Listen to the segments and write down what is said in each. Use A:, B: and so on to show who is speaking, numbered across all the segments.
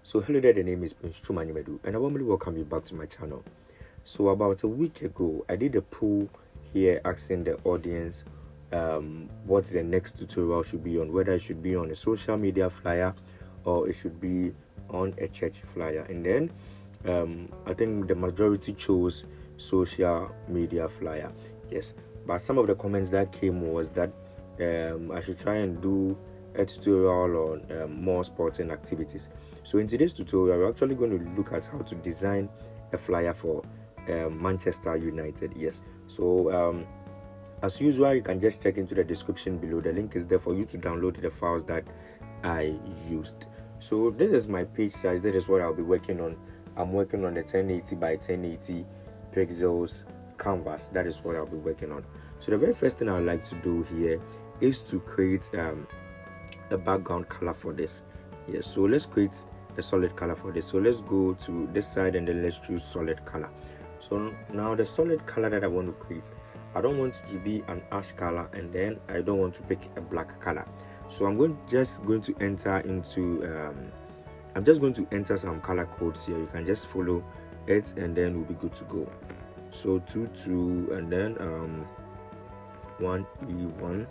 A: So hello there, the name is Prince Chumanyimedu and I warmly welcome you back to my channel. So about a week ago, I did a poll here asking the audience what the next tutorial should be on, whether it should be on a social media flyer or it should be on a church flyer. And then I think the majority chose social media flyer. Yes, but some of the comments that came was that I should try and do a tutorial on more sporting activities. So in today's tutorial, we're actually going to look at how to design a flyer for Manchester United. Yes, so as usual, you can just check into the description below. The link is there for you to download the files that I used. So this is my page size. That is what I'll be working on. I'm working on the 1080 by 1080 pixels canvas. That is what I'll be working on. So the very first thing I'd like to do here is to create a background color for this. Yes, so let's create a solid color for this. So let's go to this side and then let's choose solid color. So now the solid color that I want to create, I don't want it to be an ash color and then I don't want to pick a black color. So I'm just going to enter into I'm just going to enter some color codes here. You can just follow it and then we'll be good to go. So 22 and then 1E1F.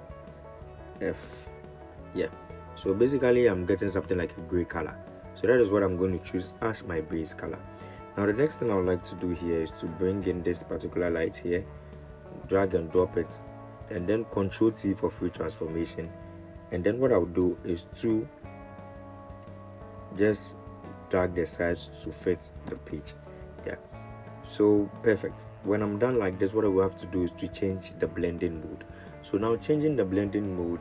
A: Yeah, so basically I'm getting something like a gray color. So that is what I'm going to choose as my base color. Now the next thing I would like to do here is to bring in this particular light here, drag and drop it, and then Ctrl T for free transformation. And then what I'll do is to just drag the sides to fit the page. Yeah, so perfect. When I'm done like this, what I will have to do is to change the blending mode. So now changing the blending mode,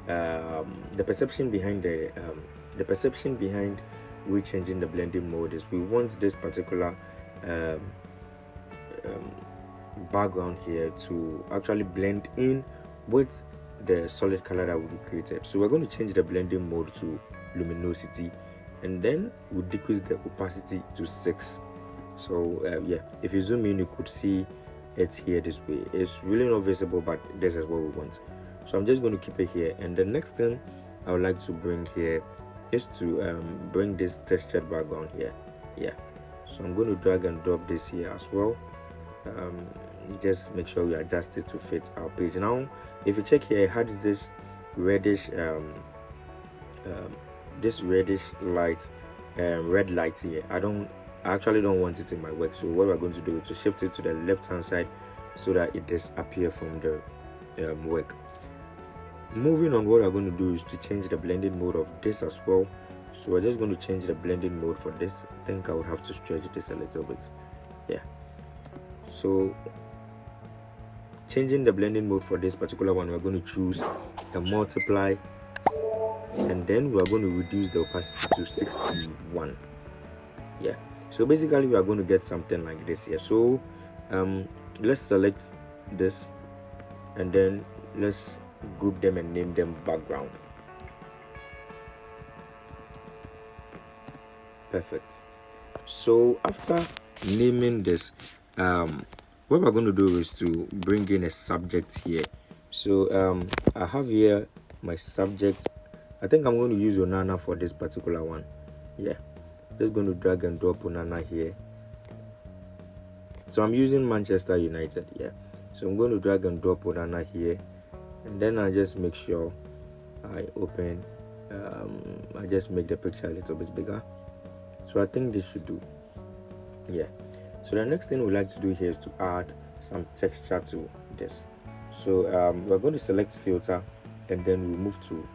A: the perception behind we changing the blending mode is we want this particular background here to actually blend in with the solid color that will be created. So we're going to change the blending mode to luminosity and then we'll decrease the opacity to 6. So yeah, if you zoom in you could see it here this way. It's really not visible, but this is what we want. So I'm just going to keep it here, and the next thing I would like to bring here is to bring this textured background here. Yeah, so I'm going to drag and drop this here as well. Just make sure we adjust it to fit our page. Now if you check here, I had this reddish light, red light here. I actually don't want it in my work, so what we're going to do is to shift it to the left hand side so that it disappears from the work. Moving on, what we're going to do is to change the blending mode of this as well. So we're just going to change the blending mode for this. I think I would have to stretch this a little bit. Yeah, so changing the blending mode for this particular one, we're going to choose a multiply and then we're going to reduce the opacity to 61. Yeah, so basically we are going to get something like this here. So let's select this and then let's group them and name them background. Perfect. So after naming this, what we're going to do is to bring in a subject here. So I have here my subject. I think I'm going to use Onana for this particular one. Yeah, just going to drag and drop Onana here. So I'm using Manchester United. Yeah, so I'm going to drag and drop Onana here, and then I just make sure I open. I just make the picture a little bit bigger. So I think this should do. Yeah. So the next thing we like to do here is to add some texture to this. So we're going to select filter and then we move to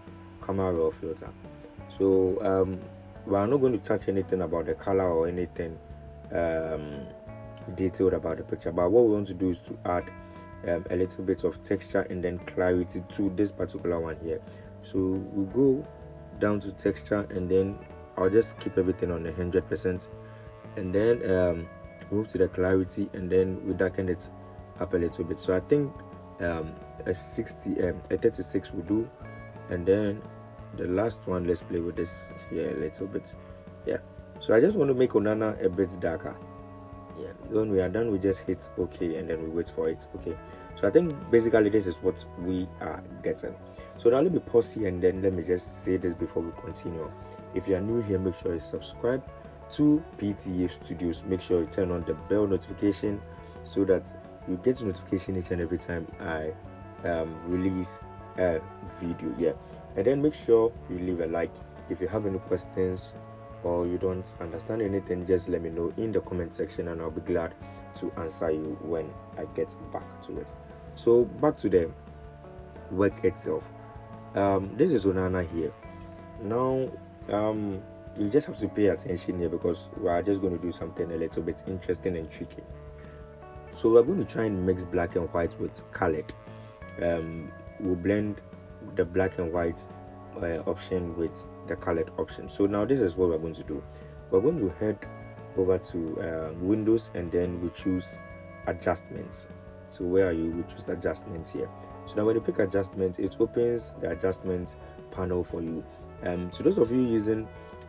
A: camera raw filter. So we are not going to touch anything about the color or anything detailed about the picture, but what we want to do is to add a little bit of texture and then clarity to this particular one here. So we'll go down to texture and then I'll just keep everything on 100% and then move to the clarity and then we darken it up a little bit. So I think a 36 will do, and then the last one, let's play with this here a little bit. Yeah, so I just want to make Onana a bit darker. Yeah, when we are done, we just hit OK and then we wait for it. Okay, so I think basically this is what we are getting. So now let me pause here and then let me just say this before we continue. If you are new here, make sure you subscribe to PTA Studios. Make sure you turn on the bell notification so that you get notification each and every time I release a video. Yeah, and then make sure you leave a like. If you have any questions or you don't understand anything, just let me know in the comment section and I'll be glad to answer you when I get back to it. So back to the work itself. This is Onana here. Now you just have to pay attention here because we are just going to do something a little bit interesting and tricky. So we're going to try and mix black and white with colored. We'll blend the black and white option with the colored option. So now this is what we're going to do. We're going to head over to Windows and then we choose adjustments. So where are you? We choose adjustments here. So now when you pick adjustments, it opens the adjustment panel for you. So those of you using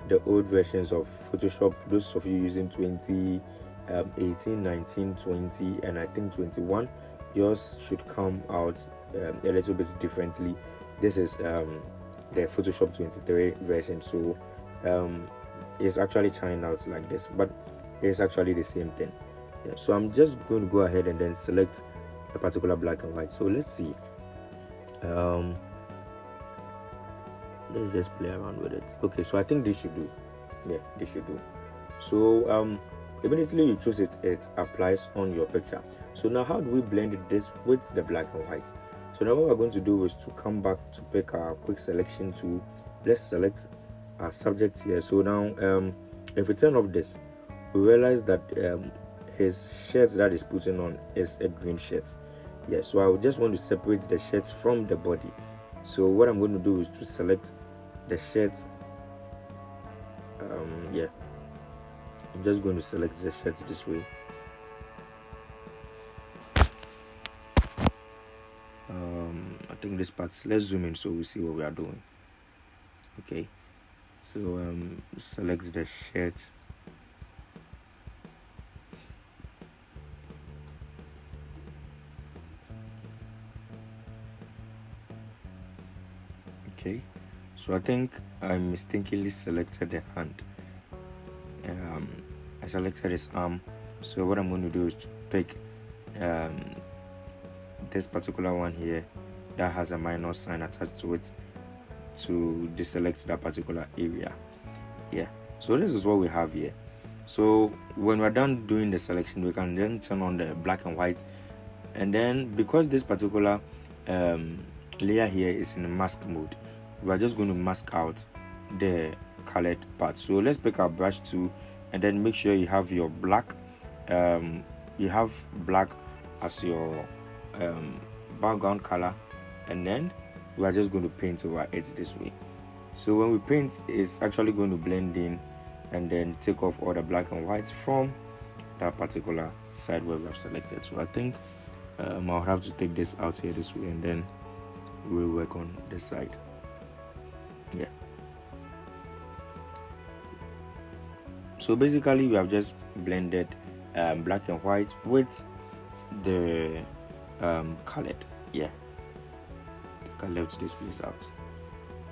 A: the old versions of Photoshop, those of you using 2018, 19, 20 and I think 21, yours should come out a little bit differently. This is the Photoshop 23 version, so it's actually churning out like this, but it's actually the same thing. Yeah, so I'm just going to go ahead and then select a particular black and white. So let's see, let's just play around with it. Okay, so I think this should do. Yeah, this should do. So immediately you choose it, it applies on your picture. So now how do we blend this with the black and white? So now what we're going to do is to come back to pick our quick selection tool. Let's select our subject here. So now if we turn off this, we realize that his shirt that he's putting on is a green shirt. Yeah, so I would just want to separate the shirts from the body. So what I'm going to do is to select the shirts. Yeah, I'm just going to select the shirts this way. I think this part, let's zoom in so we see what we are doing. Okay, so select the shirt. Okay, so I think I mistakenly selected the hand. I selected his arm. So what I'm going to do is to pick this particular one here that has a minus sign attached to it to deselect that particular area. Yeah, so this is what we have here. So when we're done doing the selection, we can then turn on the black and white, and then because this particular layer here is in mask mode, we're just going to mask out the colored part. So let's pick our brush tool and then make sure you have your black you have black as your background color, and then we are just going to paint over it this way. So when we paint, it's actually going to blend in and then take off all the black and whites from that particular side where we have selected. So I think I'll have to take this out here this way and then we'll work on this side. Yeah, so basically we have just blended black and white with the colored. Yeah, I left this place out.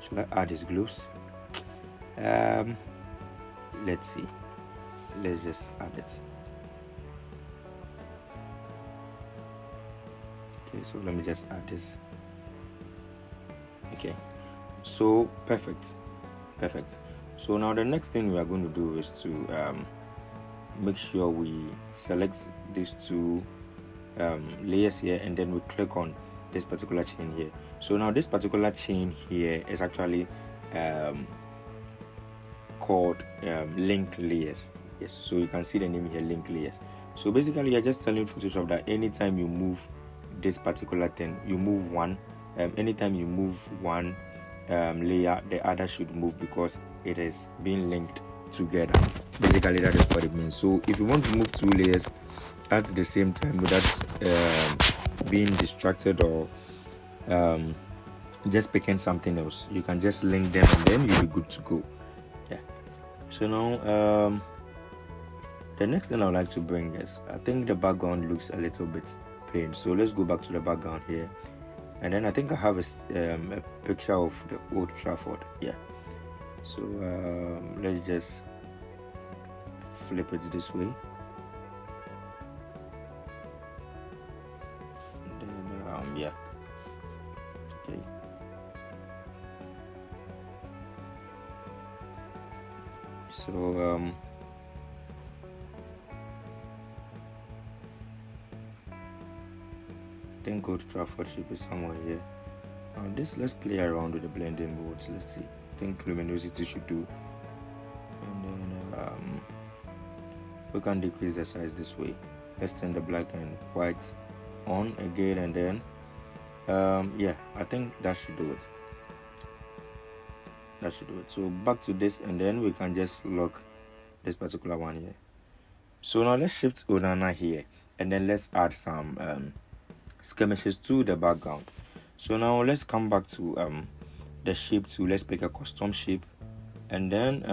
A: Should I add his gloves? Let's see, let's just add it. Okay, so let me just add this. Okay, so perfect. So now the next thing we are going to do is to make sure we select these two layers here, and then we click on this particular chain here. So now this particular chain here is actually called link layers. Yes, so you can see the name here, link layers. So basically you're just telling Photoshop that anytime you move this particular thing, you move one, anytime you move one layer, the other should move because it is being linked together. Basically that is what it means. So if you want to move two layers at the same time without being distracted or just picking something else, you can just link them and then you'll be good to go. Yeah, so now The next thing I would like to bring is, I think the background looks a little bit plain, so let's go back to the background here. And then I think I have a picture of the Old Trafford. Yeah, so let's just flip it this way. And then yeah, okay. So I think Old Trafford should be somewhere here. Now let's play around with the blending modes. Let's see. I think luminosity should do. And then we can decrease the size this way. Let's turn the black and white on again, and then yeah, I think that should do it. That should do it. So back to this, and then we can just lock this particular one here. So now let's shift Onana here, and then let's add some skirmishes to the background. So now let's come back to the shape tool. Let's pick a custom shape, and then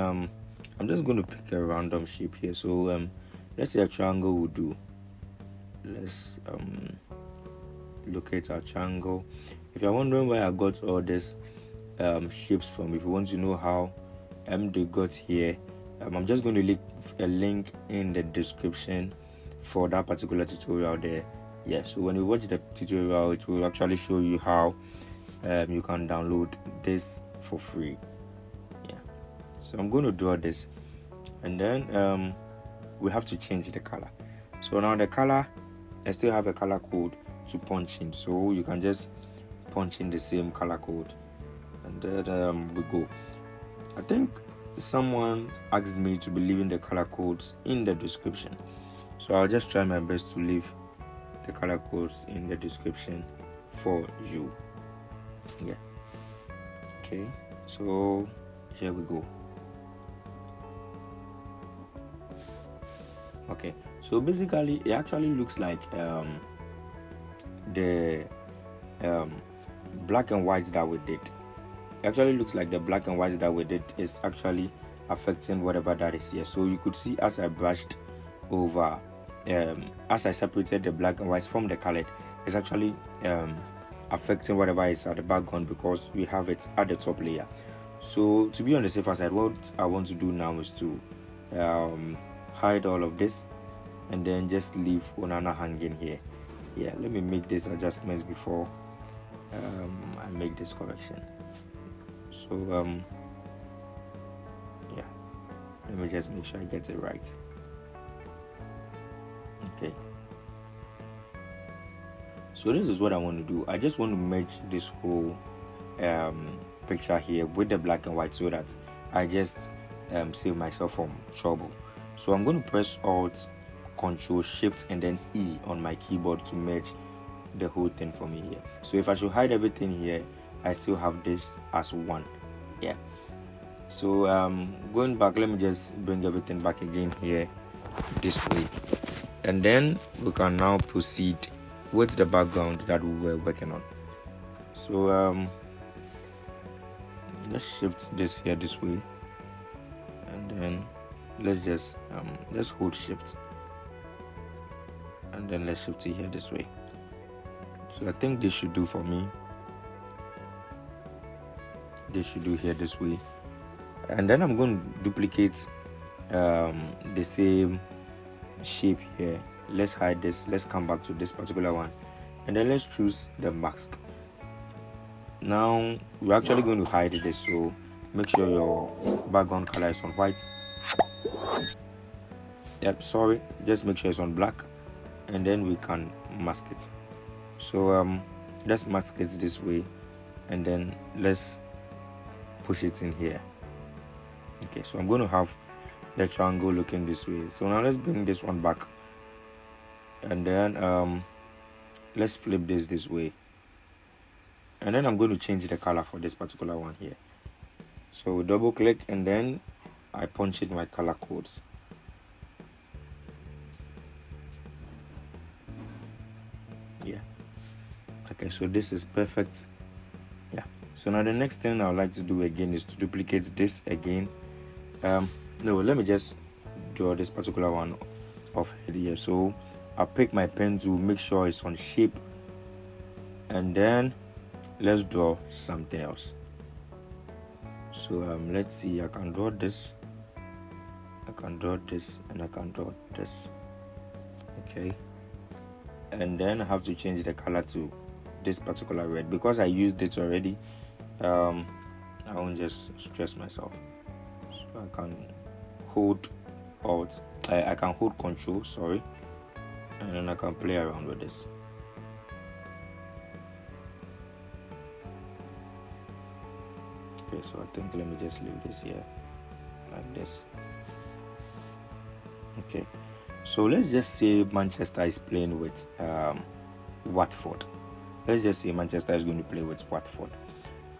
A: I'm just going to pick a random shape here. So let's say a triangle will do. Let's locate our triangle. If you're wondering where I got all these shapes from, if you want to know how they got here, I'm just going to leave a link in the description for that particular tutorial there. Yeah, so when you watch the tutorial, it will actually show you how you can download this for free. Yeah, so I'm going to draw this, and then we have to change the color. So now the color, I still have a color code to punch in, so you can just punch in the same color code, and then we go. I think someone asked me to be leaving the color codes in the description, so I'll just try my best to leave the color codes in the description for you. Yeah, okay, so here we go. Okay, so basically it actually looks like the black and white that we did. It actually looks like the black and white that we did is actually affecting whatever that is here. So you could see as I brushed over, as I separated the black and white from the colored, it's actually affecting whatever is at the background because we have it at the top layer. So to be on the safer side, what I want to do now is to hide all of this and then just leave Onana hanging here. Yeah, let me make these adjustments before I make this correction. So yeah, let me just make sure I get it right. Okay, so this is what I want to do. I just want to merge this whole picture here with the black and white so that I just save myself from trouble. So I'm going to press Alt, Control, Shift, and then E on my keyboard to merge the whole thing for me here. So if I should hide everything here, I still have this as one. Yeah, so going back, let me just bring everything back again here this way, and then we can now proceed with the background that we were working on. So let's shift this here this way, and then let's just hold shift, and then let's shift it here this way. So I think this should do for me. This should do here this way, and then I'm going to duplicate the same shape here. Let's hide this. Let's come back to this particular one, and then let's choose the mask. Now we're actually going to hide this, so make sure your background color is on white. Yep, sorry, just make sure it's on black, and then we can mask it. So let's mask it this way, and then let's push it in here. Okay, so I'm going to have the triangle looking this way. So now let's bring this one back, and then let's flip this way, and then I'm going to change the color for this particular one here. So double click, and then I punch in my color codes. Yeah, okay, so this is perfect. Yeah, so now the next thing I would like to do again is to duplicate this again. No, let me just draw this particular one of head here. So I'll pick my pen to make sure it's on shape, and then let's draw something else. So let's see, I can draw this, I can draw this, and I can draw this. Okay, and then I have to change the color to this particular red because I used it already. I won't just stress myself. So I can hold Alt, I can hold Control, sorry, and then I can play around with this. Okay, so I think let me just leave this here like this. Okay, so let's just say Manchester is playing with Watford. Let's just say Manchester is going to play with Watford.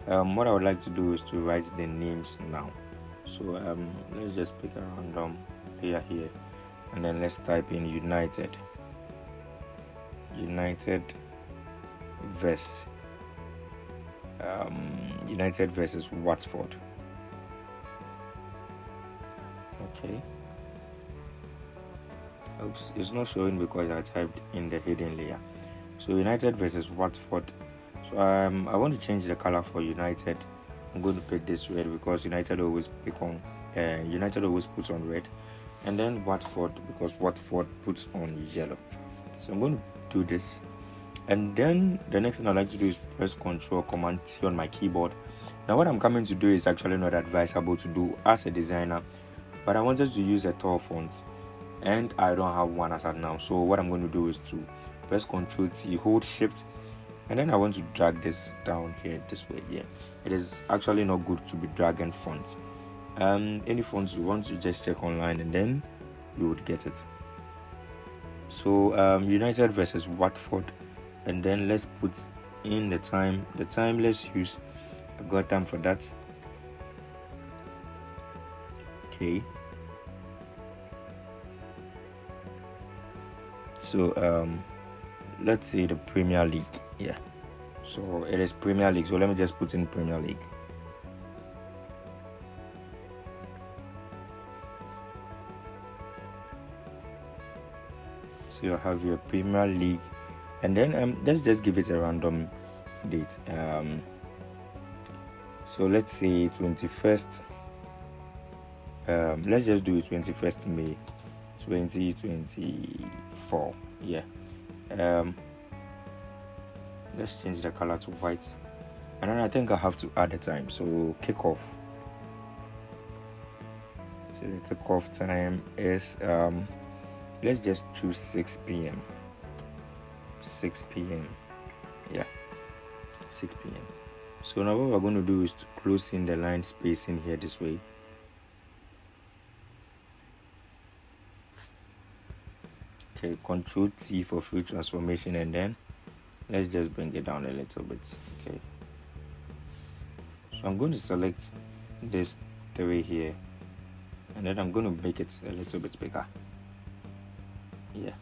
A: What I would like to do is to write the names now. So let's just pick a random player here, and then let's type in United versus United versus Watford. Okay. Oops, it's not showing because I typed in the hidden layer. So United versus Watford. So I want to change the color for United. I'm going to pick this red because United always puts on red, and then Watford because Watford puts on yellow. So I'm going to do this, and then the next thing I'd like to do is press Ctrl Command T on my keyboard. Now what I'm coming to do is actually not advisable to do as a designer, but I wanted to use a tall font, and I don't have one as of now. So what I'm going to do is to press Ctrl T, hold Shift, and then I want to drag this down here this way. Yeah, it is actually not good to be dragging fonts. Any fonts you want to just check online, and then you would get it. So United versus Watford, and then let's put in the time. Let's use, I've got time for that. Okay, so let's say the Premier League. Yeah, so it is Premier League, so let me just put in Premier League. So you have your Premier League, and then let's just give it a random date. So let's say 21st. Let's just do it 21st May 2024. Yeah. Let's change the color to white, and then I think I have to add the time. So kickoff. So the kickoff time is let's just choose 6 p.m. 6 p.m. Yeah, 6 p.m. So now what we're going to do is to close in the line spacing here this way. Okay, Control T for free transformation, and then let's just bring it down a little bit. Okay, so I'm going to select this 3 here, and then I'm going to make it a little bit bigger. Yeah,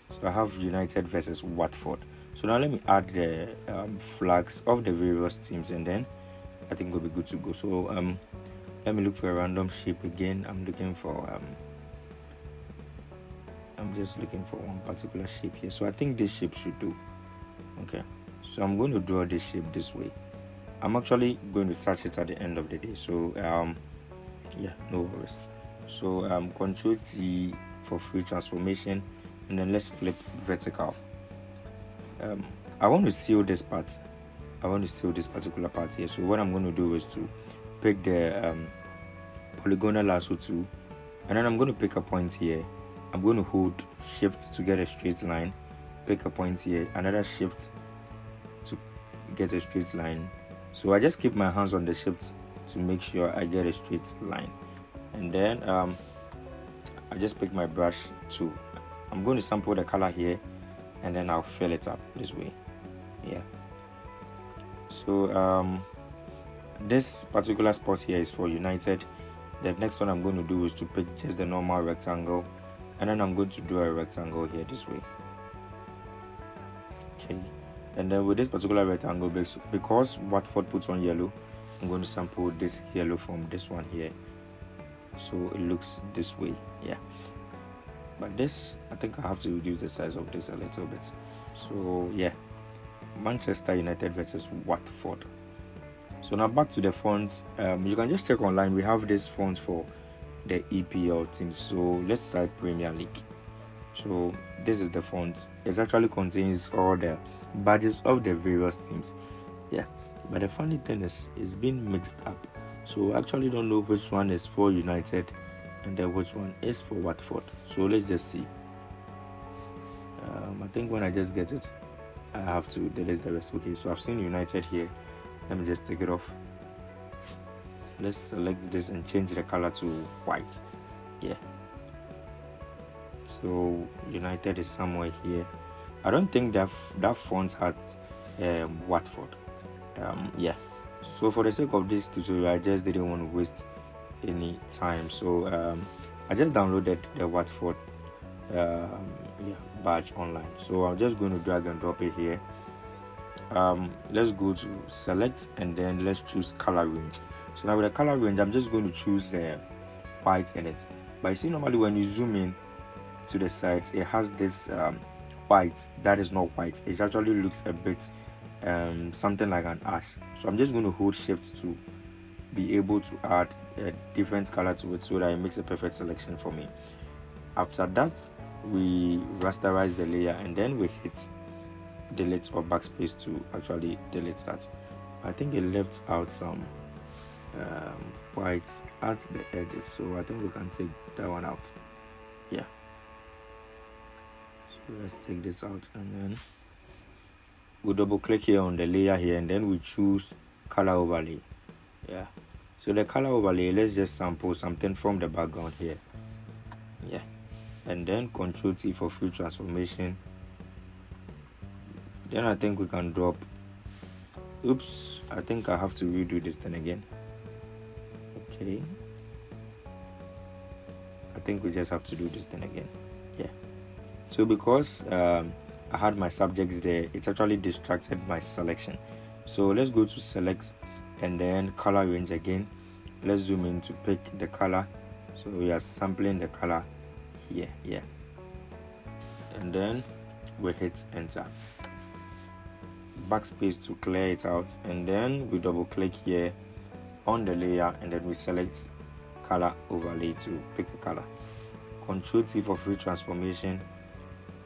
A: so I have United versus Watford. So now let me add the flags of the various teams, and then I think we'll be good to go. So let me look for a random shape again. I'm just looking for one particular shape here. So I think this shape should do. Okay, so I'm going to draw this shape this way. I'm actually going to touch it at the end of the day. So yeah, no worries. So Control T for free transformation, and then let's flip vertical. I want to seal this part. I want to seal this particular part here. So what I'm going to do is to pick the polygonal lasso tool, and then I'm going to pick a point here. I'm going to hold Shift to get a straight line, pick a point here, another Shift to get a straight line. So I just keep my hands on the Shift to make sure I get a straight line, and then I just pick my brush tool. I'm going to sample the color here, and then I'll fill it up this way. Yeah, so this particular spot here is for United. The next one I'm going to do is to pick just the normal rectangle, and then I'm going to draw a rectangle here this way. Okay, and then with this particular rectangle, because Watford puts on yellow, I'm going to sample this yellow from this one here, so it looks this way. Yeah, but this, I think I have to reduce the size of this a little bit. So yeah, Manchester United versus Watford. So now back to the fonts. You can just check online. We have this font for the EPL teams. So let's type Premier League. So this is the font. It actually contains all the badges of the various teams. Yeah, but the funny thing is, it's been mixed up. So I actually don't know which one is for United and then which one is for Watford. So let's just see. I think when I just get it, I have to delete the rest. Okay, so I've seen United here. Let me just take it off. Let's select this and change the color to white. Yeah. So United is somewhere here. I don't think that font has Watford. Yeah. So for the sake of this tutorial, I just didn't want to waste any time. So I just downloaded the Watford badge online. So I'm just going to drag and drop it here. Let's go to select and then let's choose color range. So now with the color range, I'm just going to choose white in it. But you see, normally when you zoom in to the side, it has this white that is not white. It actually looks a bit something like an ash. So I'm just going to hold shift to be able to add a different color to it so that it makes a perfect selection for me. After that, we rasterize the layer and then we hit delete or backspace to actually delete that. I think it left out some whites at the edges, so I think we can take that one out. Yeah, so let's take this out and then we double click here on the layer here and then we choose color overlay. Yeah, so the color overlay, let's just sample something from the background here. Yeah, and then Ctrl T for full transformation. Then I think we can drop. Oops, I think I have to redo this thing again. Okay, I think we just have to do this thing again. Yeah, so because I had my subjects there, it actually distracted my selection. So let's go to select and then color range again. Let's zoom in to pick the color. So we are sampling the color here. Yeah, and then we hit enter. Backspace to clear it out, and then we double click here on the layer and then we select color overlay to pick a color. Ctrl T for free transformation,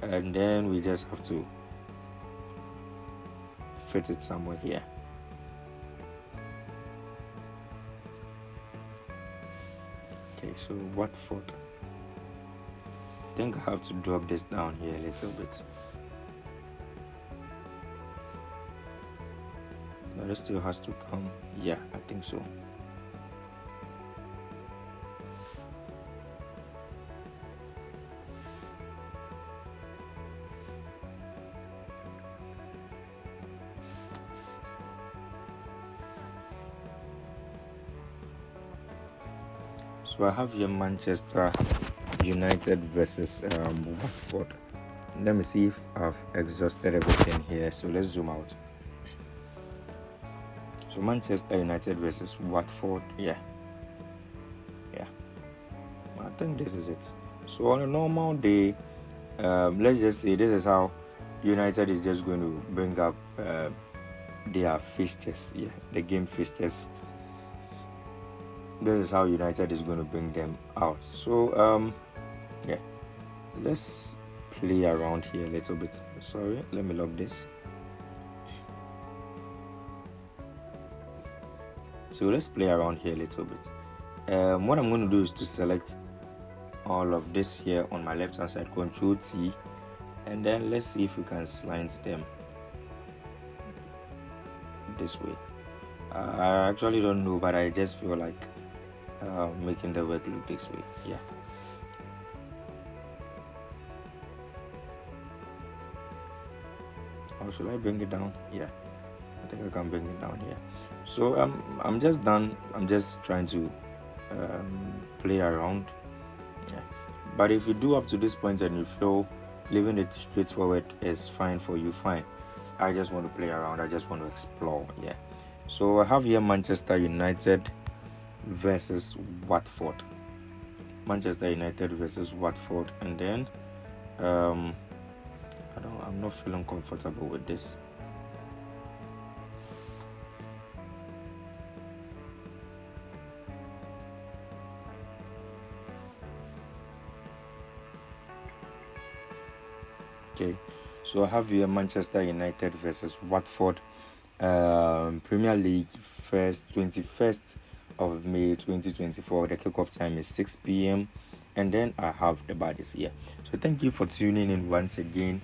A: and then we just have to fit it somewhere here. Okay, so Watford. I think I have to drop this down here a little bit. But it still has to come. Yeah, I think so. So I have here Manchester United versus Watford. Let me see if I've exhausted everything here. So let's zoom out. So Manchester United versus Watford. Yeah, I think this is it. So on a normal day, let's just say this is how United is just going to bring up their fixtures. Yeah, the game fixtures. This is how United is going to bring them out. So yeah, let's play around here a little bit. Sorry, let me lock this. So let's play around here a little bit. What I'm going to do is to select all of this here on my left hand side, Ctrl T, and then let's see if we can slant them this way. I actually don't know, but I just feel like making the work look this way. Yeah. Or should I bring it down? Yeah, I think I can bring it down here. So I'm just done. I'm just trying to play around. Yeah. But if you do up to this point and you feel leaving it straightforward is fine for you, fine. I just want to play around. I just want to explore. Yeah. So I have here Manchester United versus Watford. Manchester United versus Watford, and then I'm not feeling comfortable with this. Okay, so I have here Manchester United versus Watford, Premier League, 21st of May 2024. The kickoff time is 6 p.m. and then I have the badges here. So thank you for tuning in once again.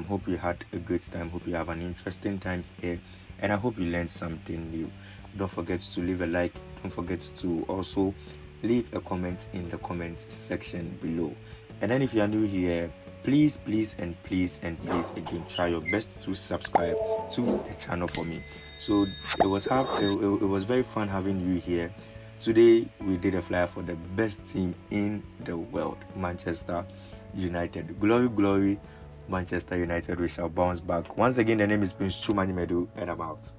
A: Hope you had a good time. Hope you have an interesting time here, and I hope you learned something new. Don't forget to leave a like. Don't forget to also leave a comment in the comment section below. And then if you are new here, please again, try your best to subscribe to the channel for me. So it was very fun having you here. Today we did a flyer for the best team in the world, Manchester United. Glory, Manchester United. We shall bounce back. Once again, the name is Prince Chumanyimedu, and I'm out.